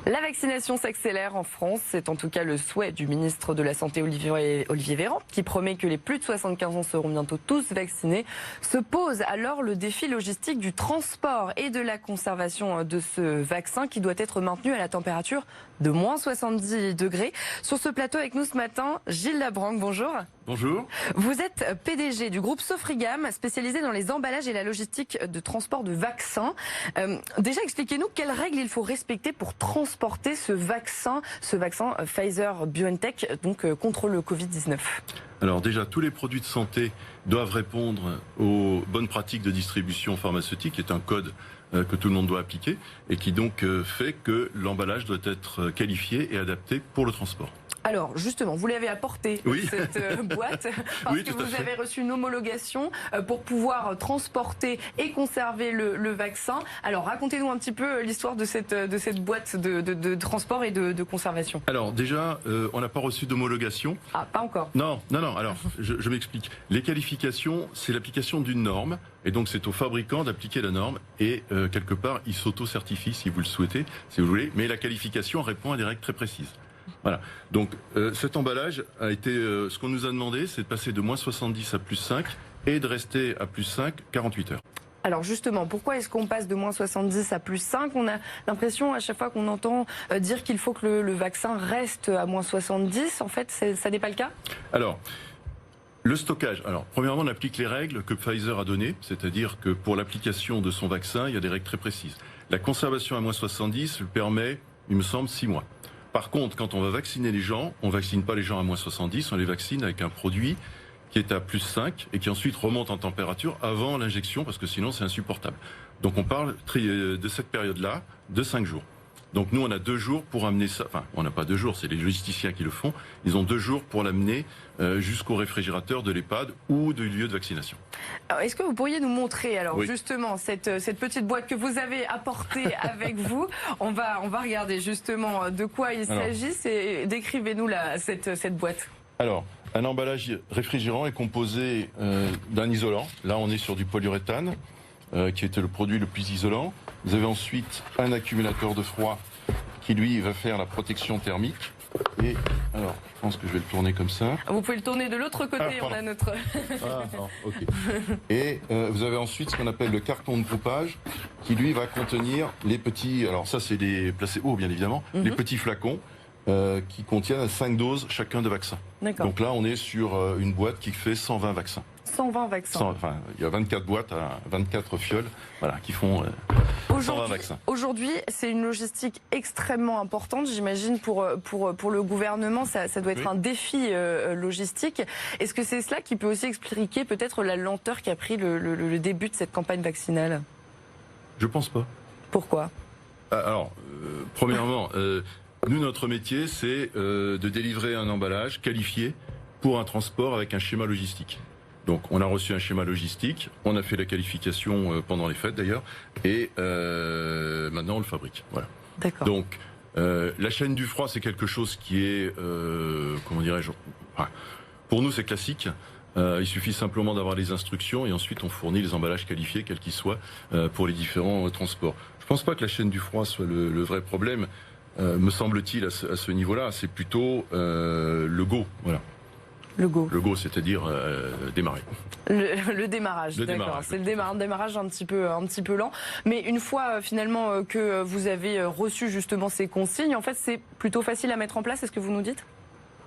La vaccination s'accélère en France, c'est en tout cas le souhait du ministre de la Santé Olivier Véran, qui promet que les plus de 75 ans seront bientôt tous vaccinés. Se pose alors le défi logistique du transport et de la conservation de ce vaccin qui doit être maintenu à la température de moins 70 degrés. Sur ce plateau avec nous ce matin, Gilles Labranque, bonjour. Bonjour. Vous êtes PDG du groupe Sofrigam, spécialisé dans les emballages et la logistique de transport de vaccins. Déjà, expliquez-nous quelles règles il faut respecter pour transporter ce vaccin Pfizer-BioNTech, donc contre le Covid-19. Alors déjà, tous les produits de santé doivent répondre aux bonnes pratiques de distribution pharmaceutique, qui est un code que tout le monde doit appliquer, et qui donc fait que l'emballage doit être qualifié et adapté pour le transport. Alors justement, vous l'avez apporté, oui. cette boîte, parce oui, que vous avez reçu une homologation pour pouvoir transporter et conserver le vaccin. Alors racontez-nous un petit peu l'histoire de cette boîte de transport et de conservation. Alors déjà, on n'a pas reçu d'homologation. Ah, pas encore. Non. Alors, je m'explique. Les qualifications, c'est l'application d'une norme, et donc c'est au fabricant d'appliquer la norme, et quelque part, il s'auto-certifie si vous le souhaitez, si vous voulez, mais la qualification répond à des règles très précises. Voilà. Donc cet emballage a été, ce qu'on nous a demandé, c'est de passer de moins 70 à plus 5 et de rester à plus 5 48 heures. Alors justement, pourquoi est-ce qu'on passe de moins 70 à plus 5 ? On a l'impression à chaque fois qu'on entend dire qu'il faut que le vaccin reste à moins 70. En fait, ça n'est pas le cas ? Alors, le stockage. Alors, premièrement, on applique les règles que Pfizer a données, c'est-à-dire que pour l'application de son vaccin, il y a des règles très précises. La conservation à moins 70 permet, il me semble, 6 mois. Par contre, quand on va vacciner les gens, on ne vaccine pas les gens à moins 70, on les vaccine avec un produit qui est à plus 5 et qui ensuite remonte en température avant l'injection, parce que sinon c'est insupportable. Donc on parle de cette période-là de 5 jours. Donc nous on a 2 jours pour amener ça, enfin on n'a pas 2 jours, c'est les logisticiens qui le font, ils ont 2 jours pour l'amener jusqu'au réfrigérateur de l'EHPAD ou du lieu de vaccination. Est-ce que vous pourriez nous montrer alors oui. justement cette petite boîte que vous avez apportée avec vous? On va regarder justement de quoi il s'agit et décrivez-nous cette boîte. Alors, un emballage réfrigérant est composé d'un isolant. Là on est sur du polyuréthane qui était le produit le plus isolant. Vous avez ensuite un accumulateur de froid qui lui va faire la protection thermique. Et alors, je pense que je vais le tourner comme ça. Vous pouvez le tourner de l'autre côté, on a notre... ok. Et vous avez ensuite ce qu'on appelle le carton de groupage qui lui va contenir les petits... Alors ça c'est des placebos bien évidemment, les petits flacons qui contiennent 5 doses chacun de vaccins. Donc là on est sur une boîte qui fait 120 vaccins. 120 vaccins. Il y a 24 boîtes à 24 fioles qui font 120 vaccins. Aujourd'hui, c'est une logistique extrêmement importante, j'imagine, pour le gouvernement. Ça doit être un défi logistique. Est-ce que c'est cela qui peut aussi expliquer peut-être la lenteur qui a pris le début de cette campagne vaccinale ? Je pense pas. Pourquoi ? Alors, premièrement, nous, notre métier, c'est de délivrer un emballage qualifié pour un transport avec un schéma logistique. Donc on a reçu un schéma logistique, on a fait la qualification pendant les fêtes d'ailleurs, et maintenant on le fabrique. Voilà. D'accord. Donc la chaîne du froid c'est quelque chose qui est, comment dirais-je, pour nous c'est classique. Il suffit simplement d'avoir les instructions et ensuite on fournit les emballages qualifiés, quels qu'ils soient, pour les différents transports. Je pense pas que la chaîne du froid soit le vrai problème, me semble-t-il à ce niveau-là, c'est plutôt le go, voilà. Le go. Le go, c'est-à-dire démarrer. Le démarrage, d'accord. C'est le démarrage un petit peu lent. Mais une fois finalement que vous avez reçu justement ces consignes, en fait, c'est plutôt facile à mettre en place, est-ce que vous nous dites ?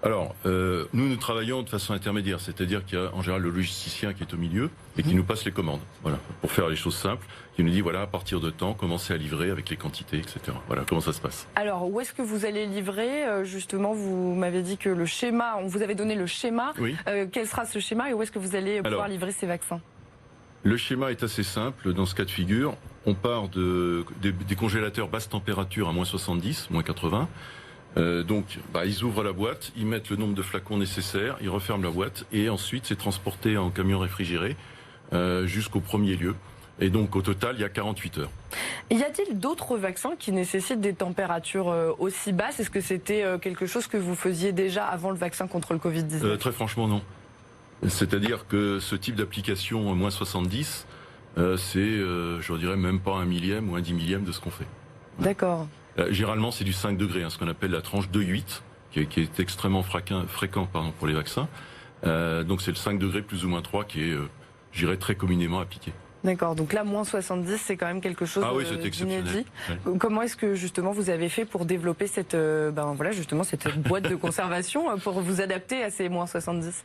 Alors, nous travaillons de façon intermédiaire, c'est-à-dire qu'il y a en général le logisticien qui est au milieu et qui nous passe les commandes. Voilà, pour faire les choses simples, qui nous dit voilà, à partir de temps, commencez à livrer avec les quantités, etc. Voilà comment ça se passe. Alors, où est-ce que vous allez livrer ? Justement, vous m'avez dit que le schéma, on vous avait donné le schéma. Oui. Quel sera ce schéma et où est-ce que vous allez pouvoir livrer ces vaccins ? Le schéma est assez simple dans ce cas de figure. On part des congélateurs basse température à moins 70, moins 80. Donc, ils ouvrent la boîte, ils mettent le nombre de flacons nécessaires, ils referment la boîte et ensuite c'est transporté en camion réfrigéré jusqu'au premier lieu. Et donc au total, il y a 48 heures. Y a-t-il d'autres vaccins qui nécessitent des températures aussi basses ? Est-ce que c'était quelque chose que vous faisiez déjà avant le vaccin contre le Covid-19 ? Très franchement, non. C'est-à-dire que ce type d'application moins 70, c'est, je dirais, même pas 1 millième ou 1 10 millième de ce qu'on fait. D'accord. Généralement, c'est du 5 degrés, ce qu'on appelle la tranche 2,8, qui est extrêmement fréquent pour les vaccins. Donc c'est le 5 degrés plus ou moins 3 qui est, j'irais, très communément appliqué. D'accord, donc là, moins 70, c'est quand même quelque chose d'inédit. Ouais. Comment est-ce que justement vous avez fait pour développer cette, cette boîte de conservation pour vous adapter à ces moins 70 ?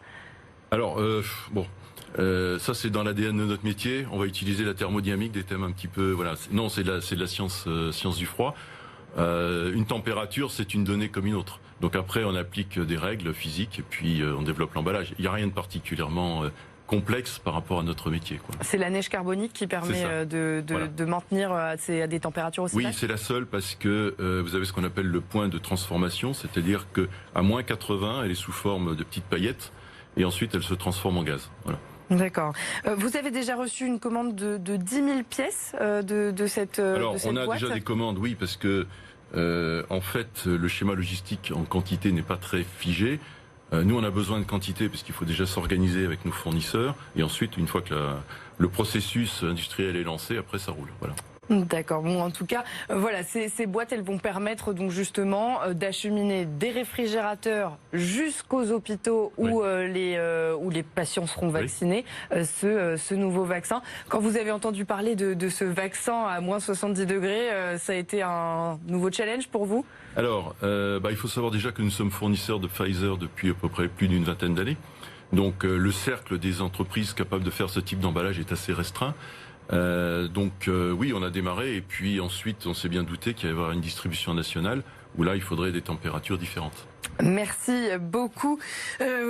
Alors, ça c'est dans l'ADN de notre métier. On va utiliser la thermodynamique, des thèmes un petit peu, voilà. Non, c'est de la science du froid. Une température, c'est une donnée comme une autre. Donc après, on applique des règles physiques et puis on développe l'emballage. Il n'y a rien de particulièrement complexe par rapport à notre métier, quoi. C'est la neige carbonique qui permet de maintenir à des températures aussi basses ? Oui, c'est la seule parce que vous avez ce qu'on appelle le point de transformation, c'est-à-dire que à moins 80, elle est sous forme de petites paillettes et ensuite elle se transforme en gaz. Voilà. D'accord. Vous avez déjà reçu une commande de 10 000 pièces de cette Alors, de cette on a boîte ? déjà des commandes, oui, parce que en fait, le schéma logistique en quantité n'est pas très figé. Nous, on a besoin de quantité parce qu'il faut déjà s'organiser avec nos fournisseurs. Et ensuite, une fois que le processus industriel est lancé, après, ça roule. Voilà. D'accord. Bon, en tout cas, voilà, ces boîtes, elles vont permettre donc justement d'acheminer des réfrigérateurs jusqu'aux hôpitaux où les patients seront vaccinés, ce nouveau vaccin. Quand vous avez entendu parler de ce vaccin à moins 70 degrés, ça a été un nouveau challenge pour vous ? Alors, il faut savoir déjà que nous sommes fournisseurs de Pfizer depuis à peu près plus d'une vingtaine d'années. Donc, le cercle des entreprises capables de faire ce type d'emballage est assez restreint. Oui, on a démarré et puis ensuite on s'est bien douté qu'il y avait une distribution nationale où là il faudrait des températures différentes. Merci beaucoup.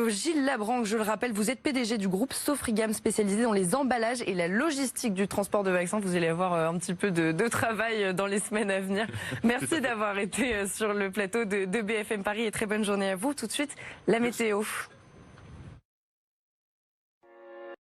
Gilles Labranque, je le rappelle, vous êtes PDG du groupe Sofrigam spécialisé dans les emballages et la logistique du transport de vaccins. Vous allez avoir un petit peu de travail dans les semaines à venir. Merci d'avoir été sur le plateau de BFM Paris et très bonne journée à vous. Tout de suite, la météo.